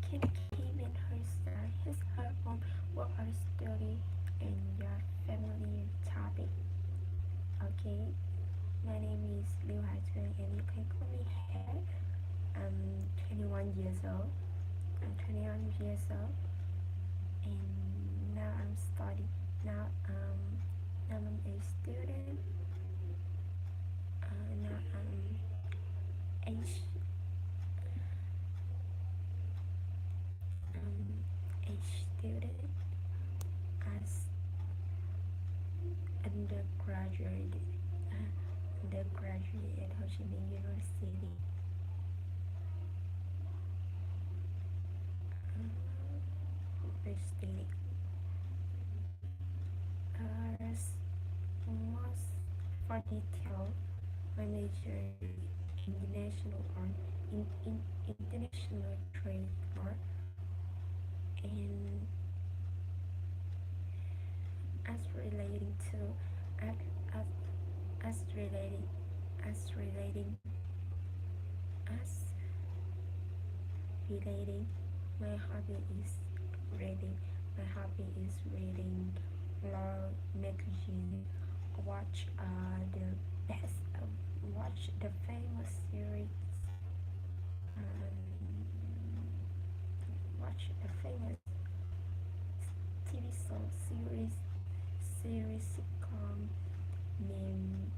can keep in her own work or study and your family topic. Okay, my name is Liu Haijun and you can call me Hair. I'm 21 years old. I'm 21 years old and now I'm studying. Now I'm a student. Now I'm age a student as undergraduate undergraduate at Ho Chi Minh University. University. As most for detail, my major international or in international trade or and as relating to as as, as relating as relating my hobby is reading. My hobby is reading law magazine. Watch the best. Watch the famous series. Watch the famous TV show series sitcom named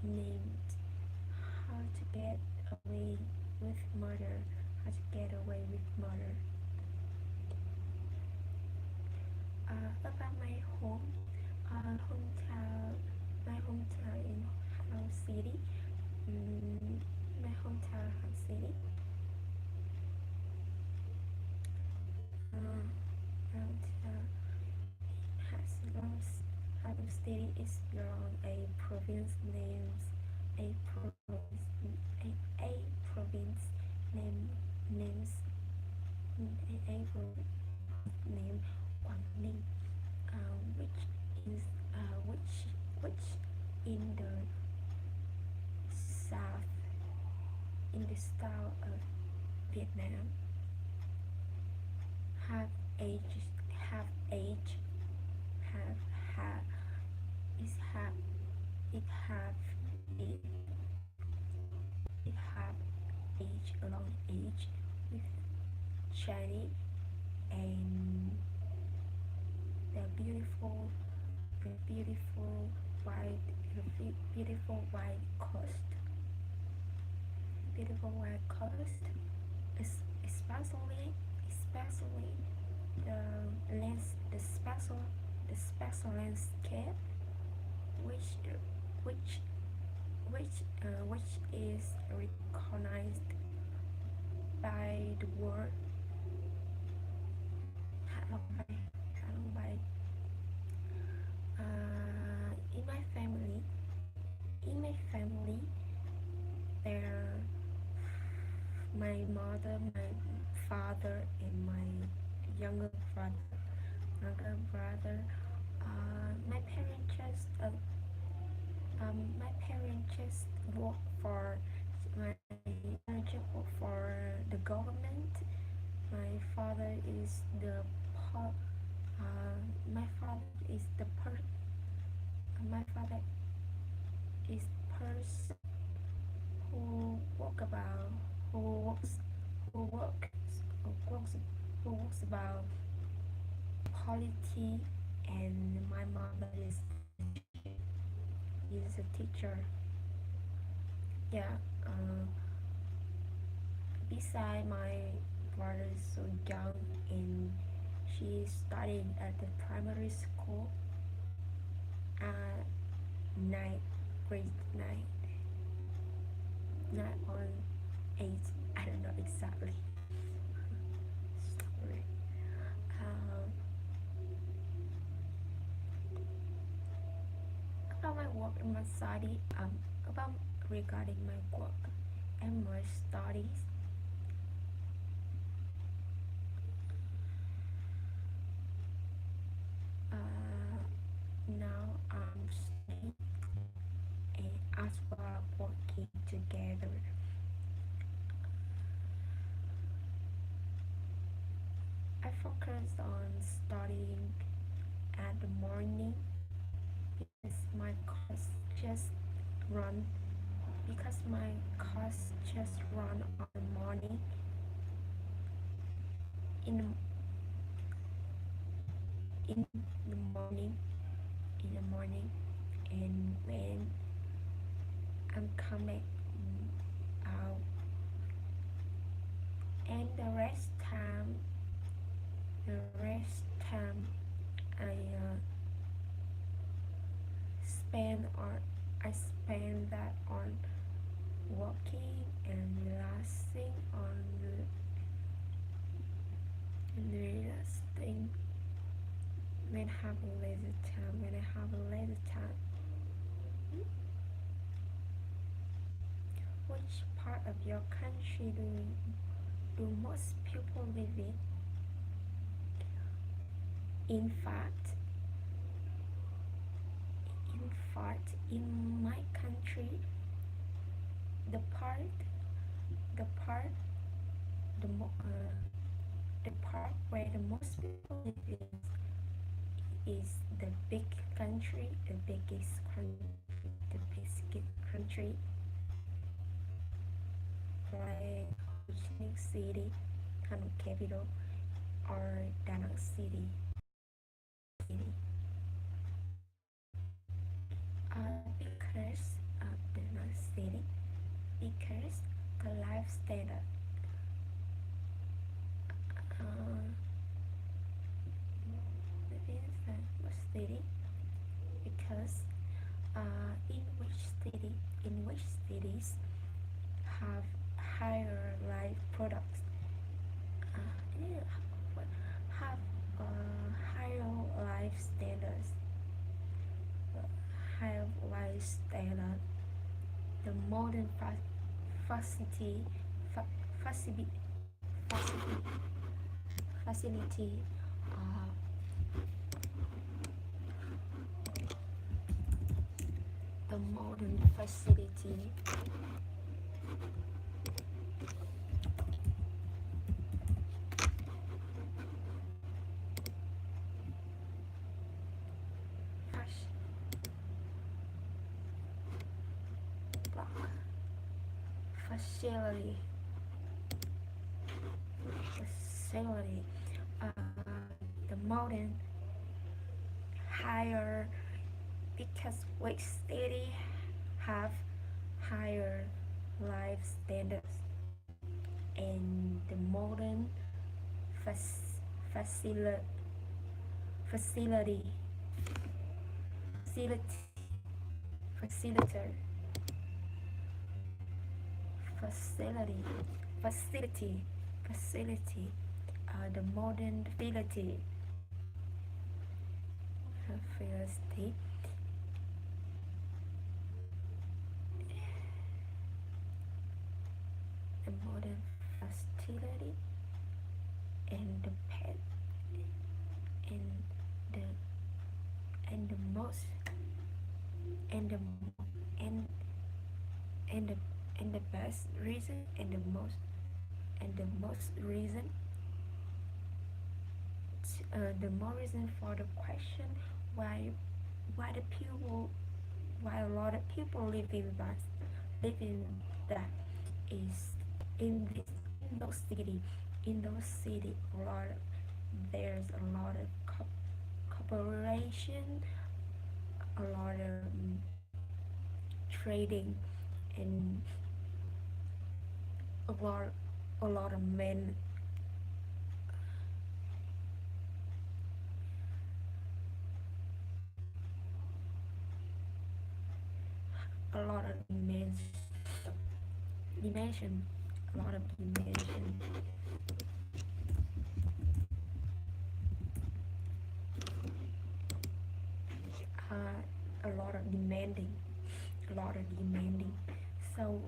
named How to Get Away with Murder. How to Get Away with Murder. About my hometown, my hometown in Hanoi City, my hometown Hanoi City. Hometown has Hanoi City is belong a province names a province a province name names a province named Quảng Ninh, which is which in the south in the south of Vietnam. Have age have age have have is have it have it it have age along age with Chinese and the beautiful white coast. Beautiful white coast, especially the special landscape, which which is recognized by the world. In my family, there my mother, my father, and my younger brother. My parents just work for my manager work for the government. My father is the my father is the my father is person who walk about who works who works who works about quality, and my mother is a teacher. Yeah. Beside my brother is so young and she studied at the primary school at night grade 9 not on 8. I don't know exactly. Sorry. About my work and my study, about regarding my work and my studies, now I'm studying and as well working together. I focus on studying at the morning because my course just run on the morning in the, in the morning in the morning, and when I'm coming out, and the rest time I spend on I spend that on walking and relaxing and relaxing when I have a later time. Which part of your country do most people live in? In fact, in my country, the part, the part, the mo- uh, the part where the most people live in is the big country, the biggest country, like Ho Chi Minh City, Hanoi capital, or Da Nang City. Because of Da Nang City, because the life standard. Uh, what city? Because in which cities have higher life products, yeah, have higher life standards, higher life standard, the modern facility, fa- facility, facility, uh, the modern facility, facility, facility, uh, the modern higher, because which city have higher life standards, and the modern facility, facility, facility, facilitator, facility, the modern facility, the modern facility, and the pet, and the and the most and the and and the and the best reason and the most reason the more reason for the question, why the people why a lot of people live in that is in those city a lot there's a lot of cooperation, a lot of trading, and a lot of men, a lot of dimension, a lot of dimension, a lot of demanding, a lot of demanding. So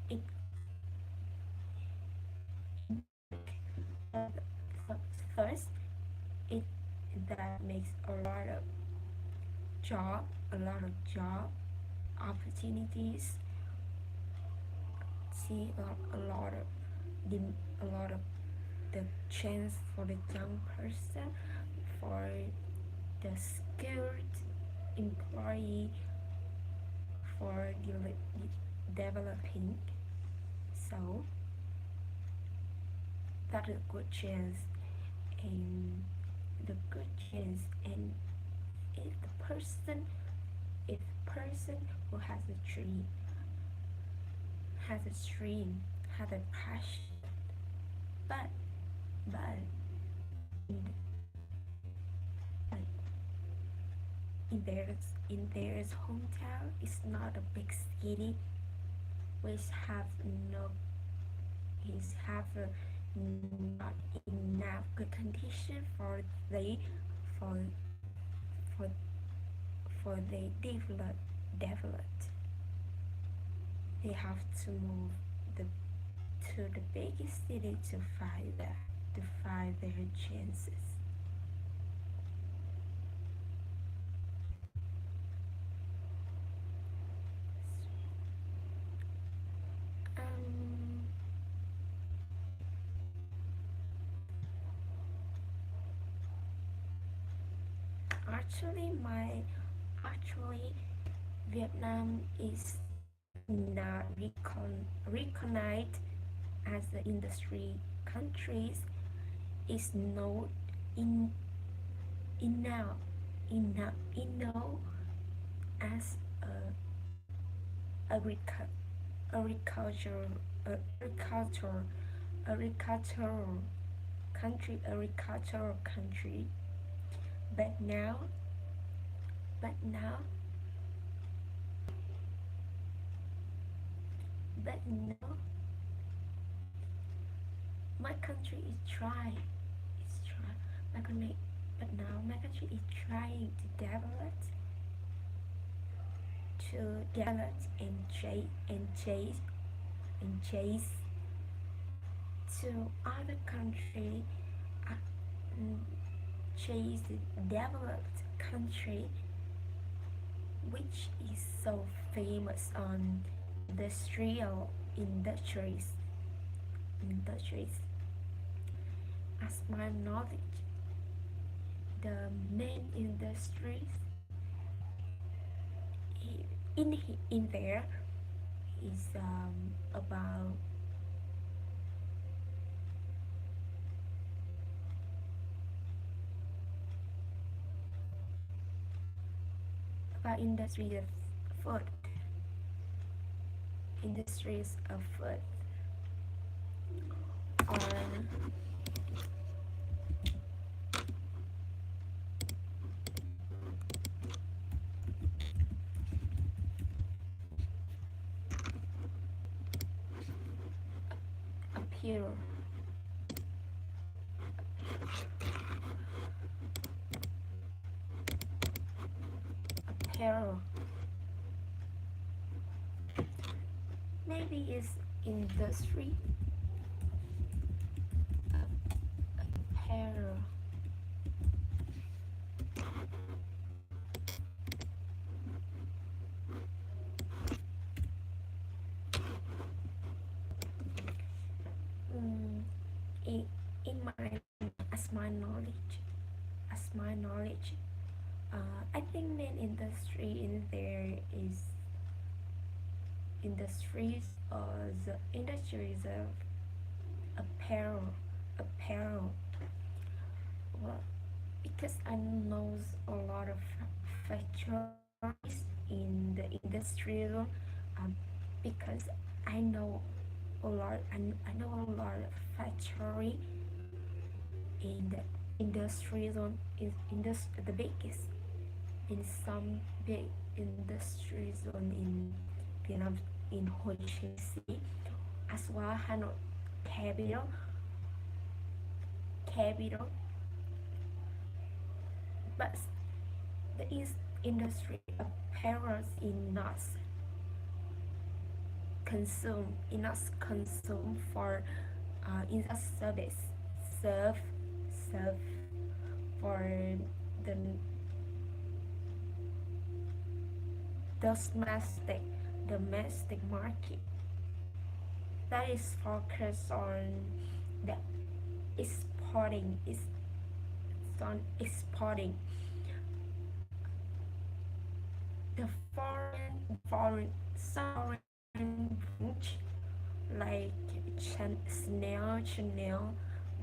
it uh, first it that makes a lot of job opportunities. See a lot of the chance for the young person, for the skilled employee, for developing. So that's a good chance, and the good chance, and if the person who has a dream, has a passion, but but in, in their hometown, it's not a big city which have no is have not enough good condition for for for they developed. They have to move the to the biggest city to find their chances. Um, actually, my actually Vietnam is not recognized as the industry countries. Is not in enough enough as agriculture agriculture agriculture agricultural agricultural country. But now, but now, but now, my country is trying. It's trying. But now my country is trying to develop and chase to other country, uh, mm, chase the developed country, which is so famous on industries. As my knowledge, the main industries in there is about food industries of food or apparel apparel maybe it's industry apparel. mm, in my as my knowledge as my knowledge I think main industry in there is industries or the industries of apparel. Well, because I know a lot of factories in the industrial, um, because I know I know a lot of factory in the industry zone is the biggest in some big industry zone in Vietnam, in Ho Chi Minh City as well. Hanoi capital, but the East industry apparel is not consumed for in a serve serve for the domestic market that is focused on the exporting is on exporting the foreign branch like Chanel,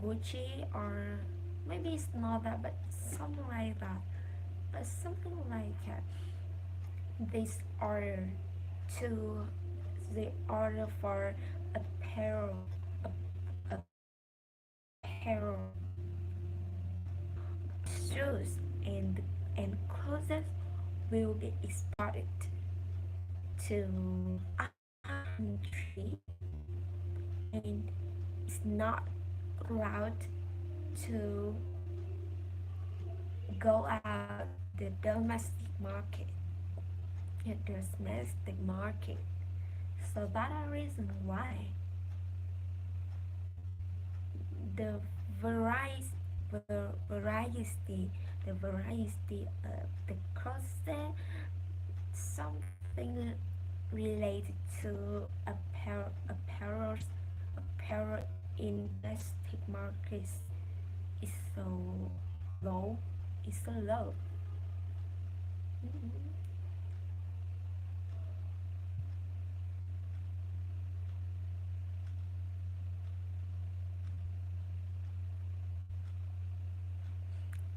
Gucci, or maybe it's not that, but something like that. But something like this order to the order for apparel, apparel, shoes, and clothes will be exported to a country, and it's not allowed to go out the domestic market, the domestic market. So that is reason why the variety, variety of the closet, something related to apparel in domestic markets is so low. Is so low. Mhm.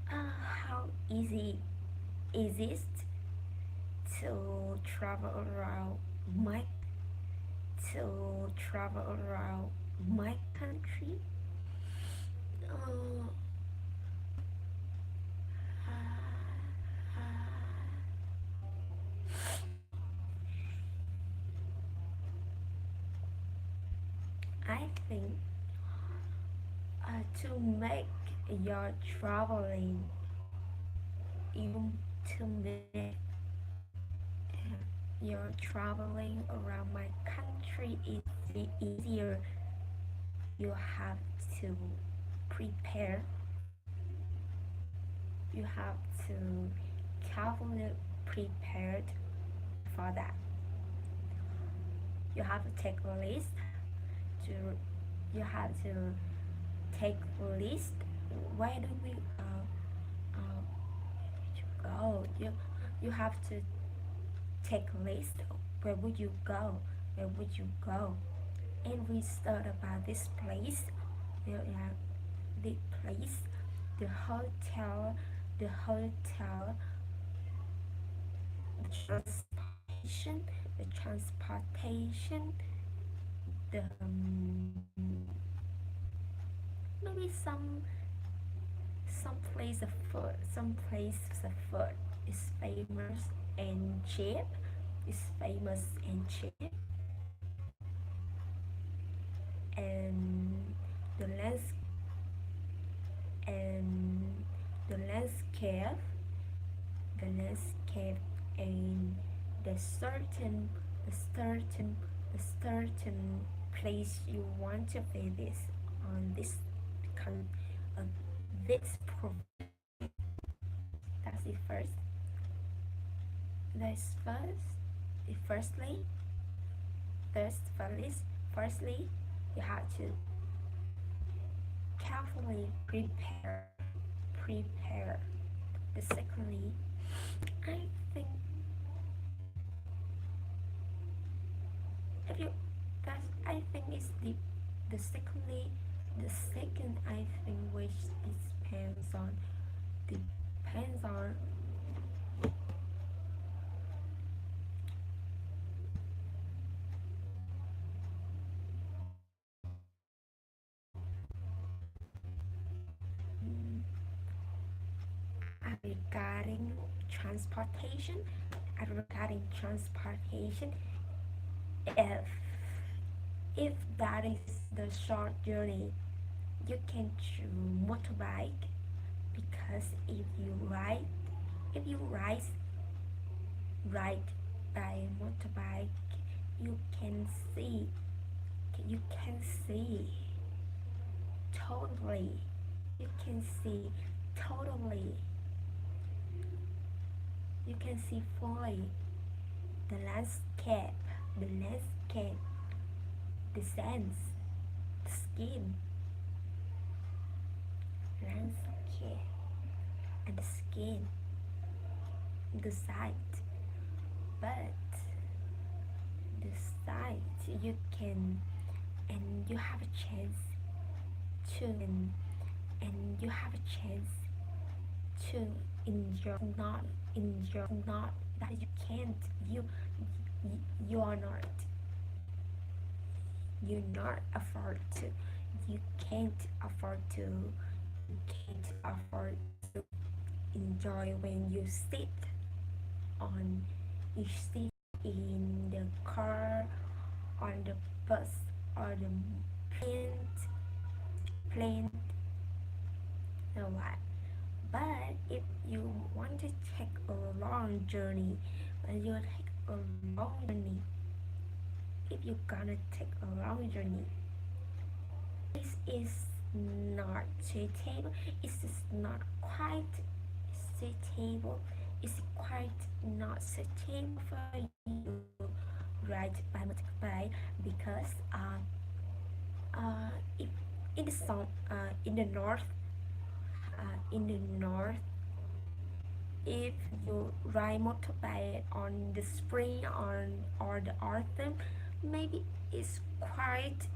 How easy is it to travel around my country? Uh, I think to make your traveling even to make your traveling around my country is easier, you have to prepare. You have to carefully prepared for that. You have to take a list to you have to take a list. Where do we go? You have to take a list. Where would you go? Where would you go? And we start about this place. Yeah, the place, the hotel, the hotel, the transportation, the maybe some place of food, some place of food is famous and cheap, is famous and cheap, and the lands and the landscape, the landscape, and the certain the certain place you want to visit on this con uh, this province. That's it first. That's firstly, firstly, you have to carefully prepare. The secondly, I think if you that I think is the secondly the second I think which depends on regarding transportation. Regarding transportation, if if that is the short journey, you can choose motorbike, because if you ride by motorbike, you can see you can see totally you can see totally you can see fully the landscape, the landscape, the sense, the skin, hair and the skin, the sight. But the sight you can, and you have a chance to, and you have a chance to enjoy, not that you can't, you are not, you not afford to, you can't afford to, you can't afford to enjoy when you sit on, you sit in the car, on the bus, or the plane, and what. But if you want to take a long journey, when you take a long journey, if you're gonna take a long journey, this is not suitable. It's just not quite suitable. It's quite not suitable for you, right? By because if in the sun, in the north, in the north, if you ride motorbike on the spring on or the autumn, maybe it's quite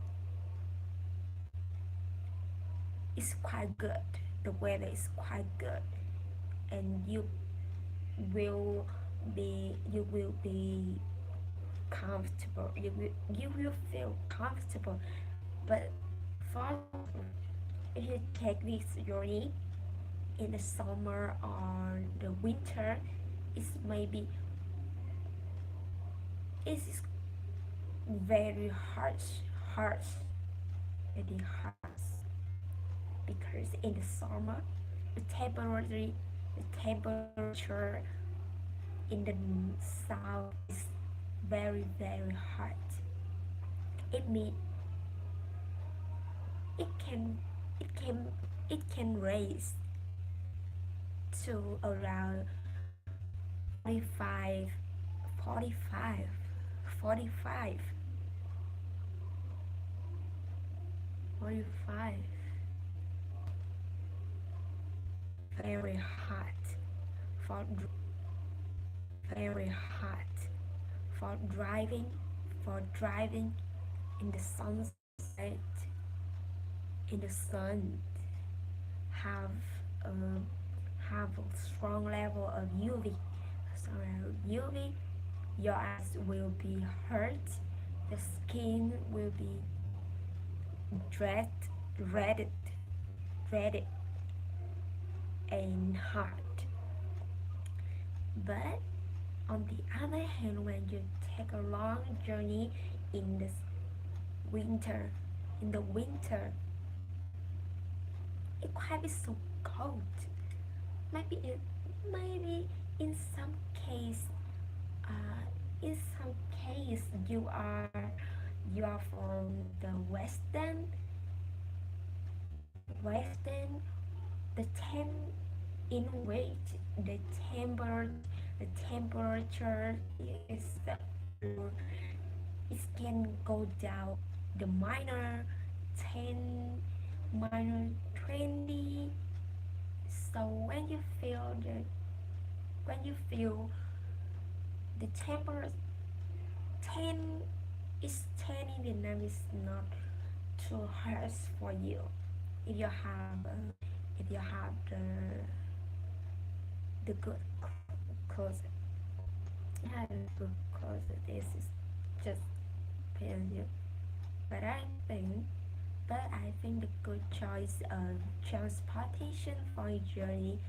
good. The weather is quite good, and you will be comfortable. You will feel comfortable. But for if you take this journey in the summer or the winter, it's maybe it's very harsh, very harsh. Because in the summer, the temperature in the south is very hot. It means it can it can it can raise to around 45 45 45 45, very hot for very hot for driving in the sunset, in the sun, have a have a strong level of UV. So UV, your eyes will be hurt, the skin will be red, red, red and hot. But on the other hand, when you take a long journey in the winter, it quite be so cold. Maybe in some case, uh, in some case you are from the western, the temp in which the temperature is it can go down the minor 10, minor 20. So when you feel the temperature 10 is 10 in Vietnam is not too harsh for you if you have the good clothes. Yeah, the good clothes. This is just depends you. But I think the good choice of transportation for your journey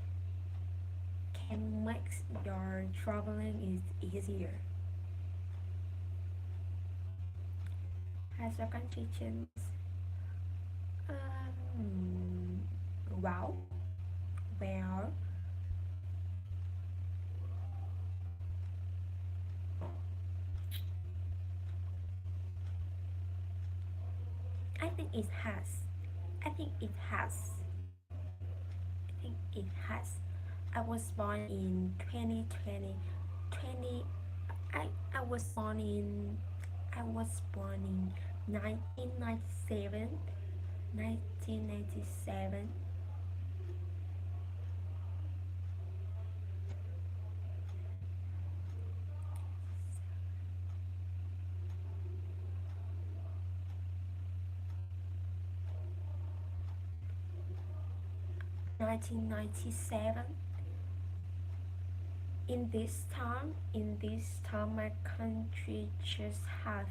can make your traveling is easier. Has your country changed? Wow. Well, I think it has. I think it has. I think it has. I was born in 2020. 20. I was born in. I was born in 1997. 1997. 1997. In this time my country just has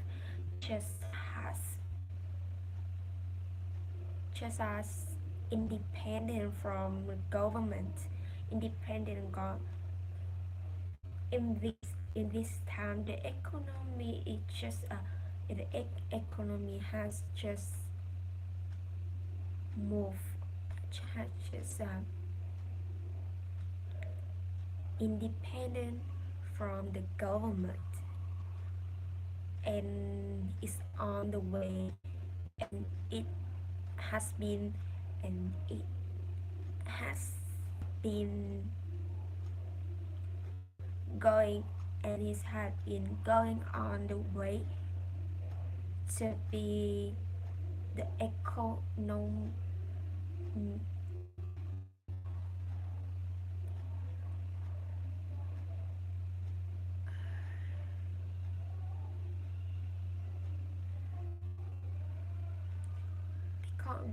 just as independent from government, independent in this time the economy is just the economy has just moved, has just independent from the government, and is on the way, and it has been and it has been going, and it has been going on the way to be the economic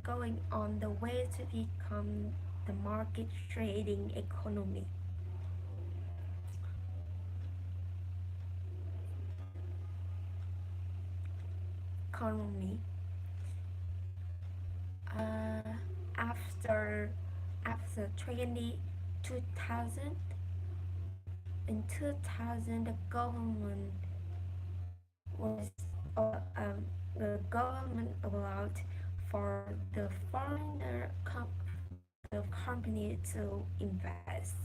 going on the way to become the market trading economy. uh, after after 2000, in 2000 the government was the government allowed for the the company to invest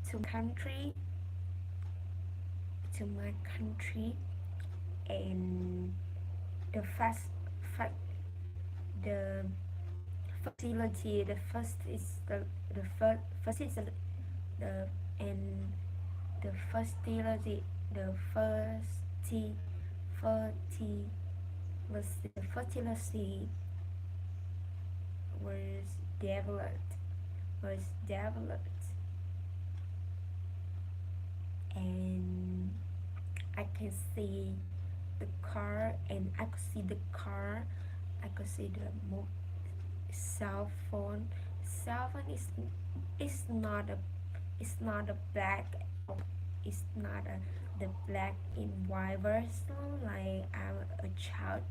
to country to my country, and the fast fa- the facility, the first is the first is the and the facility, the fertility the fertility was developed was developed and I can see the car, and I could see the car, I could see the cell phone. Cell phone is not a it's not a black, it's not the black and white version like I'm a child,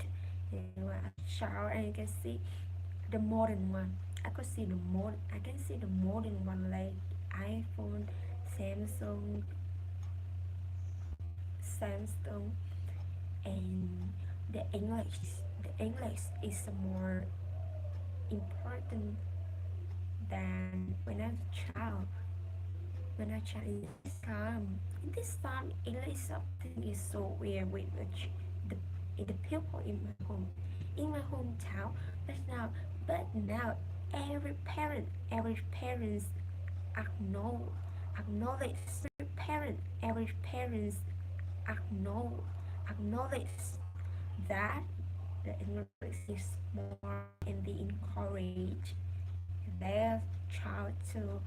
and you can see the modern one. I can see the modern one like iPhone, Samsung, Samsung, and the English. The English is more important than when I was a child. When I child in this time, English something is so weird with the the people in my hometown. But now, every parents acknowledge, every parents acknowledge, acknowledge that the English is more, and they encourage their child to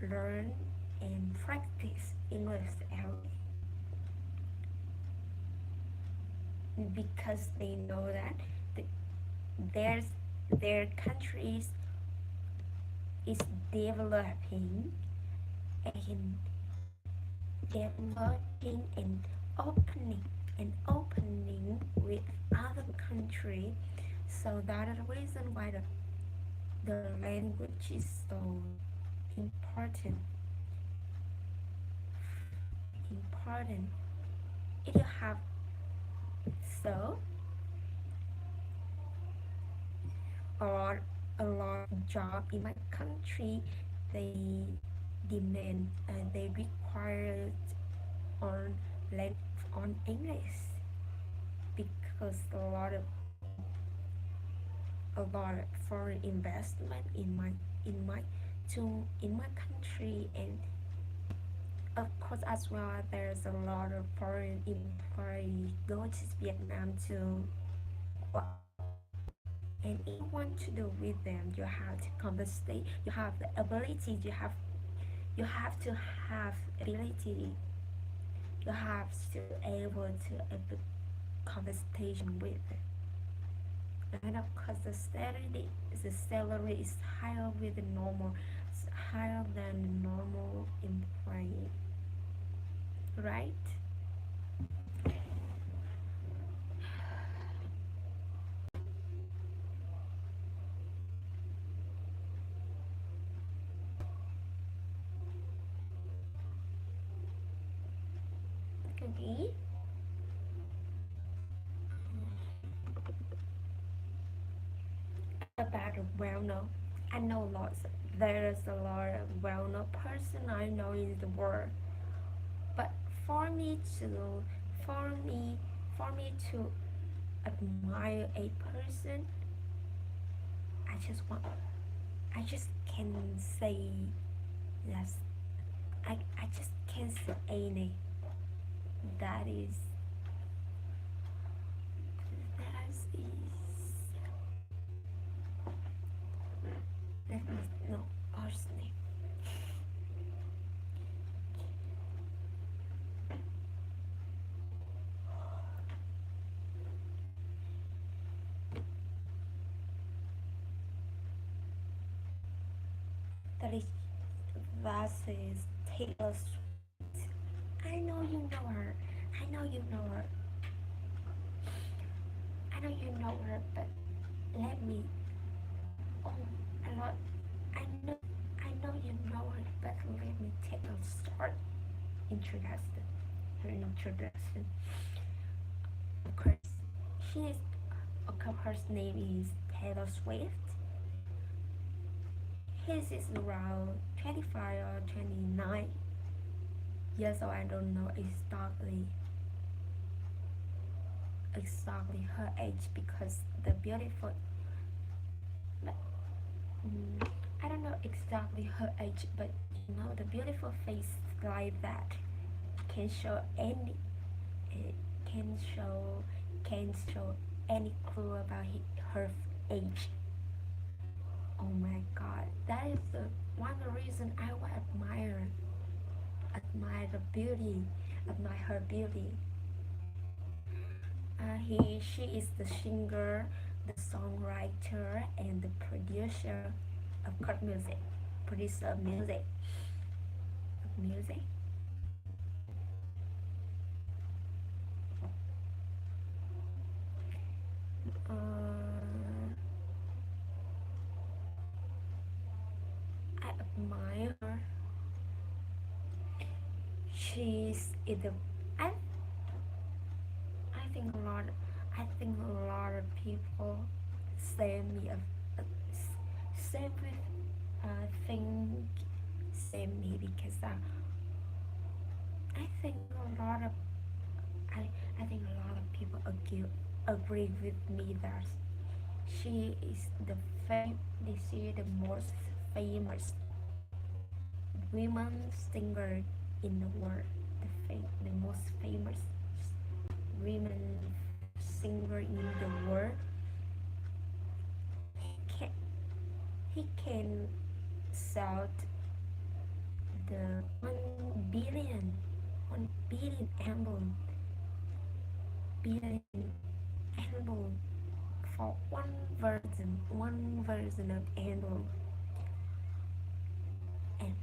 learn and practice English every because they know that the, there's their countries is developing and opening with other country. So that is the reason why the language is so important. important if you have so or a lot of job in my country, they demand and they require on on English because a lot of foreign investment in my in my country, and of course as well there's a lot of foreign employees go to Vietnam to work. And if you want to do with them, you have to conversate, you have the ability, you have to have ability, you have to able to have a conversation with them. And of course, the salary is higher with the normal, higher than the normal employee, right? Okay. About the well-known, I know lots. There's a lot of well-known person I know in the world, but for me to, for me, for me to admire a person, I just want, I just can say yes. I just can't say any. That is, that is, let me no, personally. That is, that is Taylor Swift. I know you know her. I know you know her. I know you know her, but let me. Oh, a lot. I know. I know you know her, but let me take a start introduction. Her introduction. Of course, she is. Of course, her name is Taylor Swift. His is around 25 or 29 years old. I don't know exactly her age because the beautiful. But, I don't know exactly her age, but the beautiful face like that can show any uh, can show can show any clue about her age. Oh my God, that is the one of the reason I will admire the beauty, admire her beauty. She is the singer, the songwriter, and the producer of cut music, producer of music. Uh, I admire her. She's either I I think a lot I think a lot of people say me say with think say me because I think a lot of I, I think a lot of people agree with me that she is the most famous women singer in the world. The most famous women singer in the world. Can, he can sell the 1 billion album for one version of album. And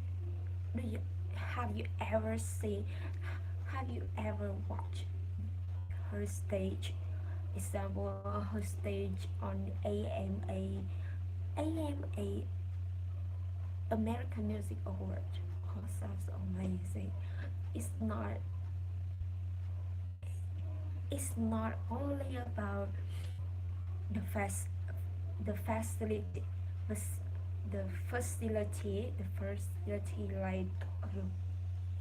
do you have you ever seen? Have you ever watched her stage? Example, her stage on AMA American Music Award. Oh, sounds amazing. It's not it's not only about the fast the facility the, the facility like a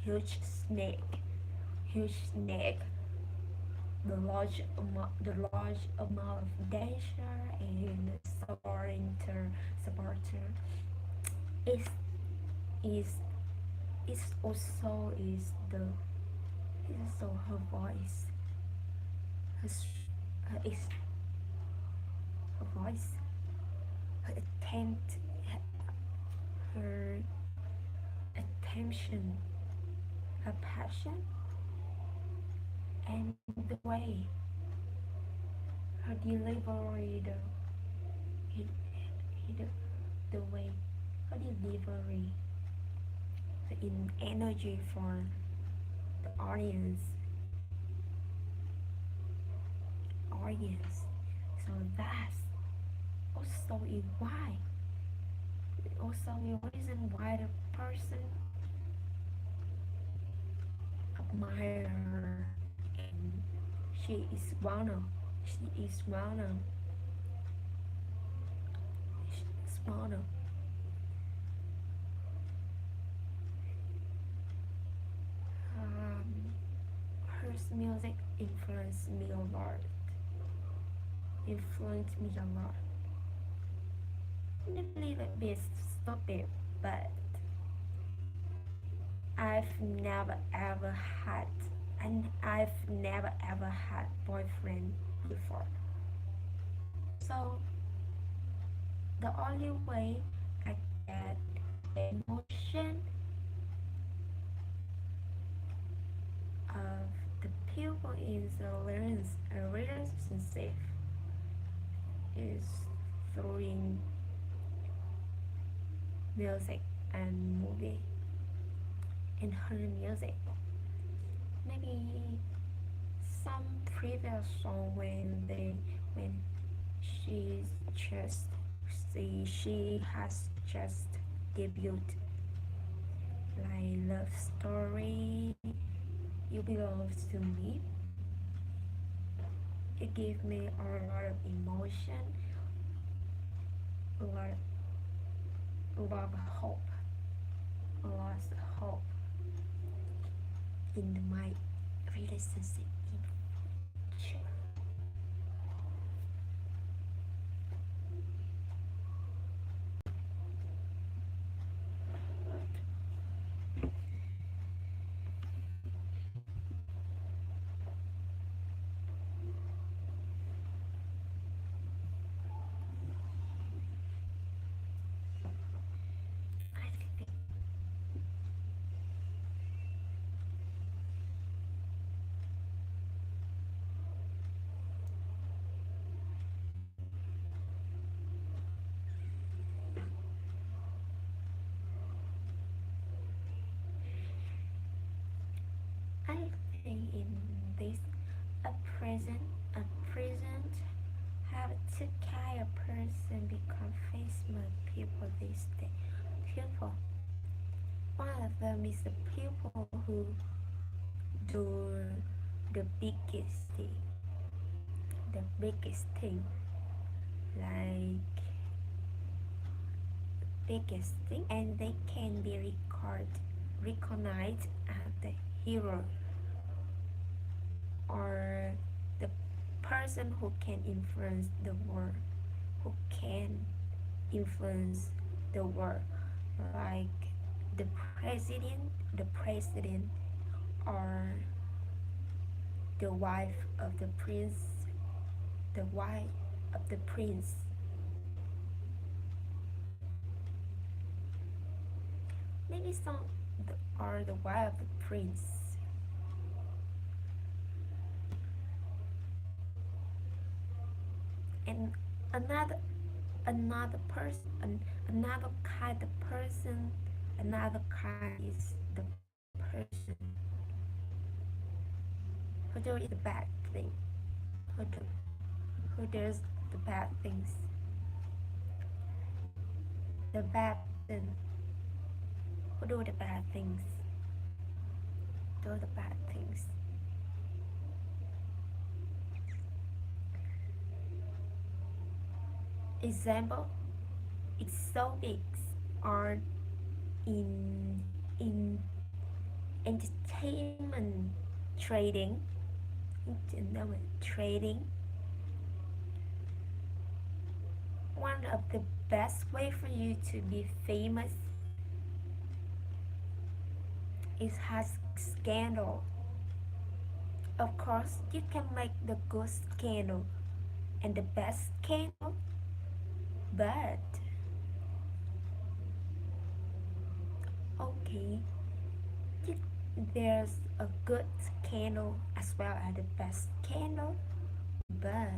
huge snake, the large amount of dancer and supporter is is is also is also her voice, her, her, her voice, her attempt, her attention, her passion, and the way her delivery, he, the way her delivery, the energy for the audience. So that's also is why, also the reason why the person admire her, and she is one of she is one of she is one of um, her music influenced me a lot. A little bit stupid, but I've never ever had and I've never ever had boyfriend before. So the only way I get emotion of the people is a relationship is through music and movie and her music. Maybe some previous song when she's just she has just debuted, like Love Story, You Belong to Me. It gave me a lot of emotion, a lot of hope, a lot of hope in my relationship in future. I think I think in this a present a present have to kind of person become famous people these days. People. One of them is the people who do the biggest thing, like biggest thing, and they can be recognized as the hero or the person who can influence the world, who can influence the world, like the president, or the wife of the prince, the wife of the prince. Maybe some are the wife of the prince. And another another kind of person, another kind is the person who does the bad thing, who, do, who does the bad things, the bad person who do the bad things, do the bad things. Example, it's so big are in entertainment trading, one of the best way for you to be famous is has scandal. Of course, you can make the good scandal and the best scandal, but okay, there's a good scandal as well as the best scandal, but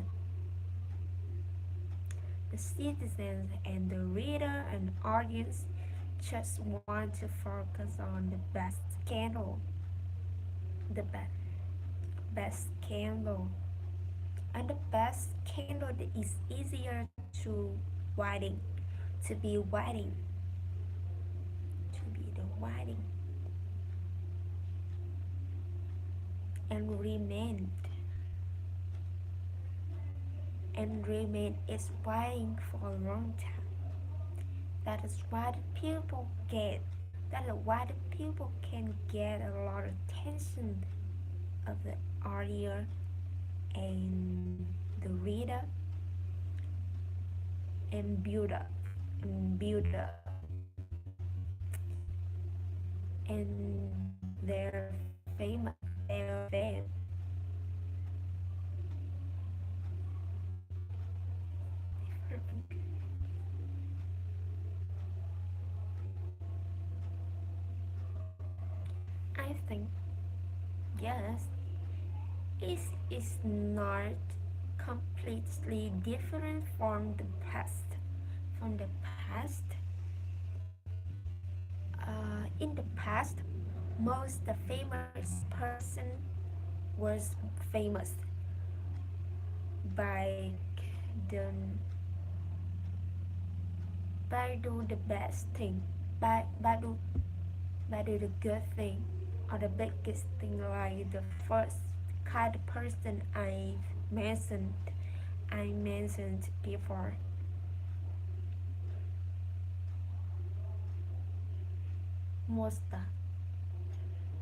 the citizens and the reader and audience just want to focus on the best candle, the best candle, and the best candle is easier to writing, to be writing, to be the writing, and remain is writing for a long time. That is why the people get. That is why the people can get a lot of attention of the audience and the reader and build up and they're famous. They're fame. I think yes, it is not completely different from the past. From the past, in the past, most the famous person was famous by the by do the best thing, by by do the good thing, or the biggest thing like the first kind of person I mentioned before. Monster.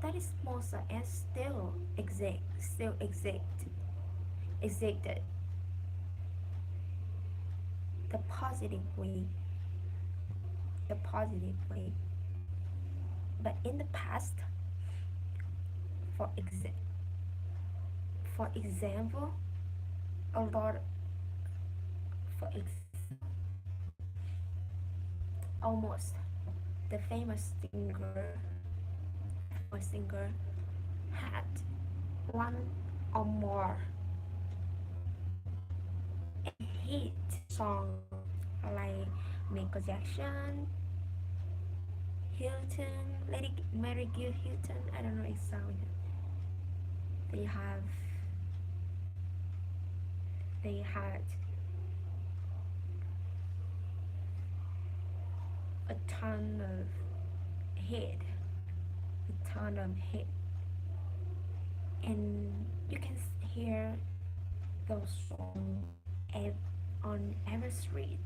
That is monster and still existed the positive way, the positive way. But in the past, for exa- for example, a lot for almost the famous singer had one or more hit song like Michael Jackson, Hilton, Lady Mary Gill Hilton. I don't know exactly. They have they had a ton of hit, a ton of hit, and you can hear those songs on every street,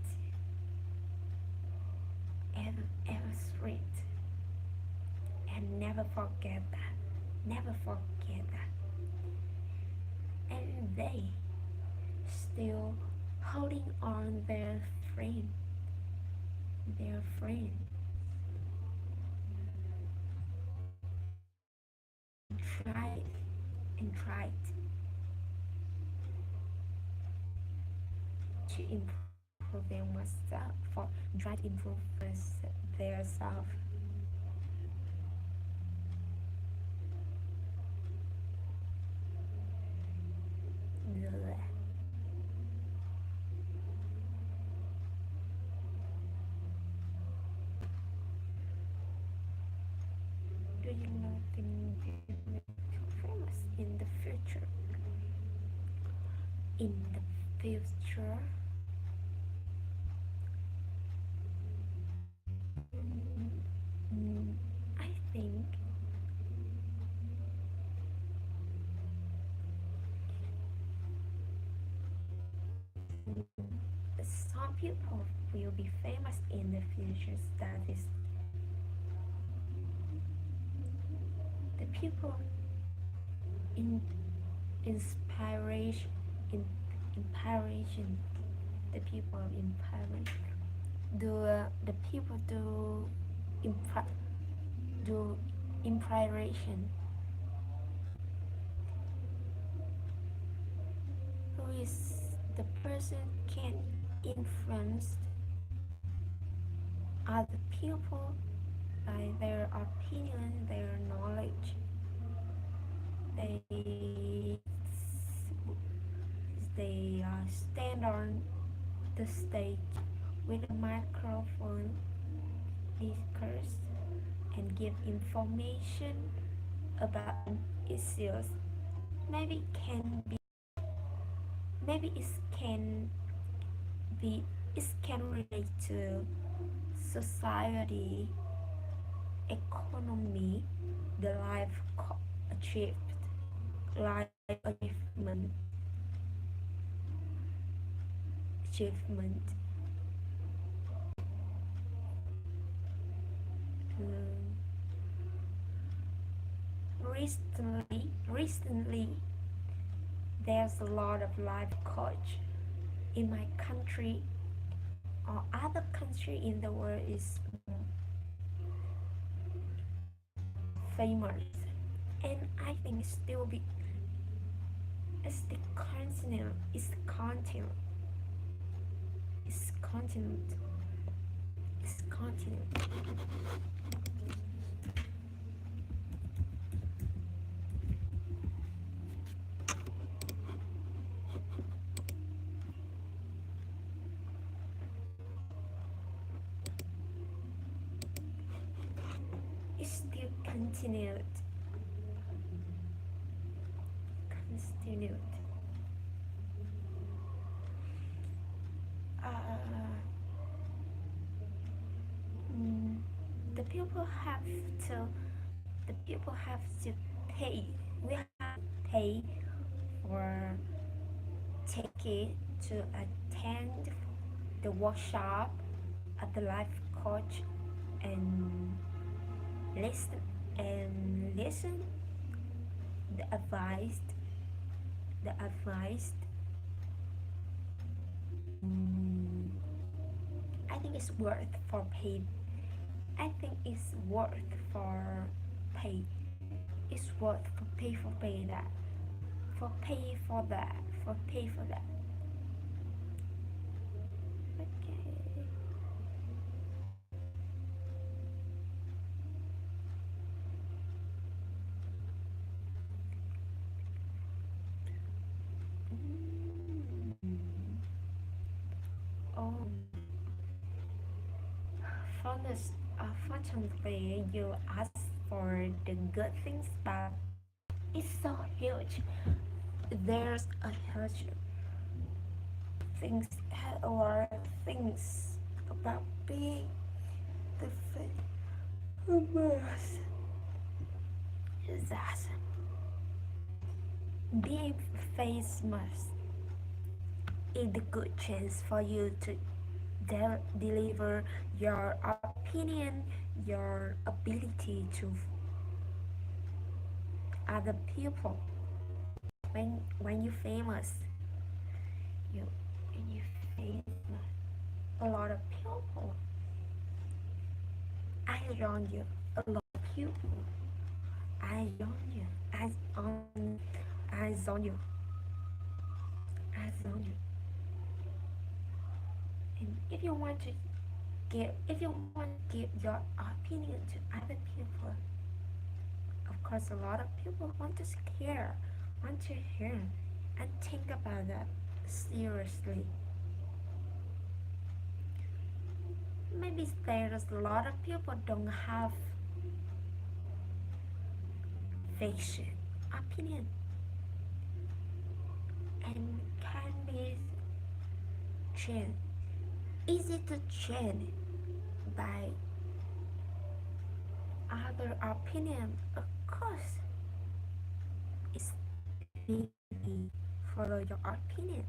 every street, and never forget that, never forget that, and they still holding on their friend, tried and tried to improve try to improve their self. Do you know the famous in the future? In the future, mm, I think some people will be famous in the future. That is, the people in inspiration, in inspiration, the people of inspiration. The people do inspiration. Who is the person can influence other people by their opinion, their knowledge. They stand on the stage with a microphone, discuss and give information about issues. Maybe it can be, maybe be, it can relate to society, economy, the life achieved, life achievement. Um, recently, there's a lot of life coach in my country or other country in the world is famous, and I think it's still be it's the continent, it's continent, it's continent. It's still continued. Continued. Uh, mm, the people have to. The people have to pay. We have to pay for ticket to attend the workshop at the life coach and listen listen the advice. mm, I think it's worth for pay. I think it's worth for pay. It's worth for pay that. For pay for that. For pay for that. Okay. Mm. Oh, fortunately, you asked for the good things, but it's so huge. There's a huge things, a lot of things about being the famous. Is that being famous is a good chance for you to deliver your opinion, your ability to other people. When you famous, you when you famous, a lot of people eyes on you. A lot of people eyes on you. Eyes on you. Eyes on you. And if you want to give your opinion to other people, of course, a lot of people want to want to hear, and think about that seriously. Maybe there's a lot of people don't have fiction opinion and can be changed, easy to change by other opinion. Of course, it's easy follow your opinion.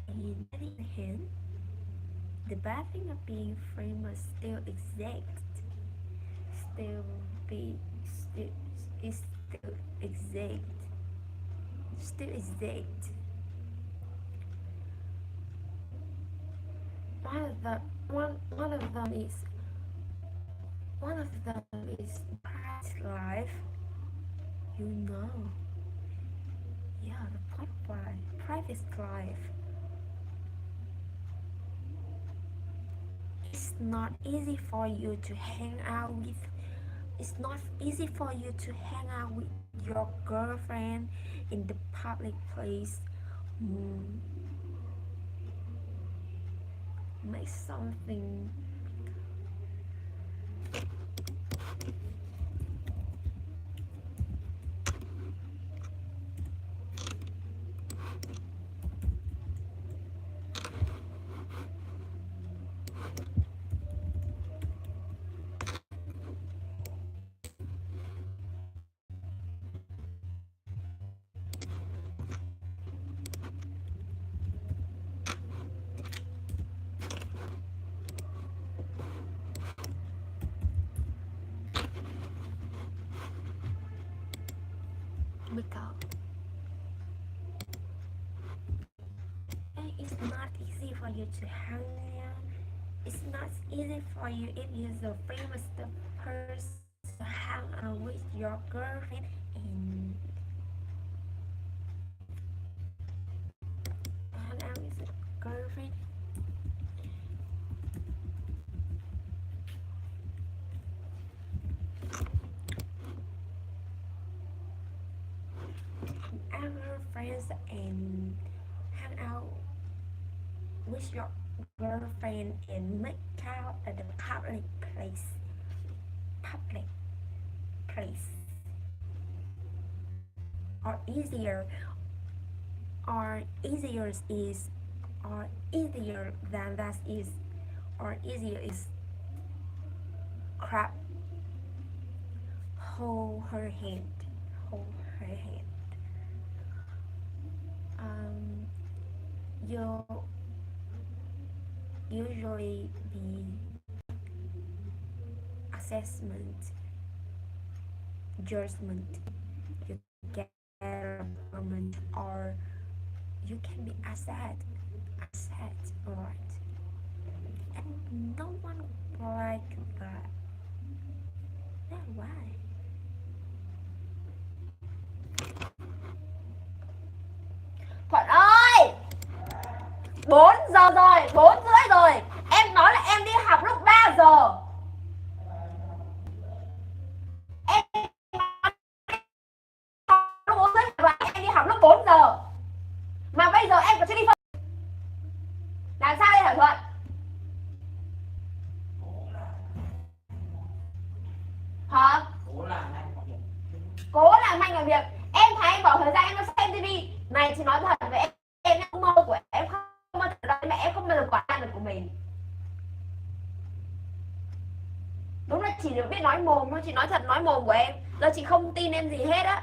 In the other hand, the bad thing of being famous still exists. Still be still is still exist. Still exist. One of the one of them is private life. You know, yeah, the private life. It's not easy for you to hang out with It's not easy for you to hang out with your girlfriend in the public place. Mm, make something make up. And it's not easy for you to hang out. It's not easy for you if you're the famous person to hang out with your girlfriend and hang out with your girlfriend. Our friends and hang out with your girlfriend and make out at the public place or easier is or easier than that is or easier is grab hold her hand hold her hand. um you usually be assessment judgment, you get a moment, or you can be asset, right? And no one like that. That's why. Thuận ơi, 4 giờ rồi, 4 rưỡi rồi. Em nói là em đi học lúc 3 giờ. Em lúc 4 rưỡi và em đi học lúc 4 giờ. Mà bây giờ em còn chưa đi phân. Làm sao đây hả Thuận? Hả? Cố làm anh làm việc. Em thấy anh bỏ thời gian em xem tivi. Này chị nói thật với em mơ của em không bao giờ mẹ em không bao giờ quản được của mình. Đúng là chị được biết nói mồm thôi, chị nói thật nói mồm của em. Giờ chị không tin em gì hết á.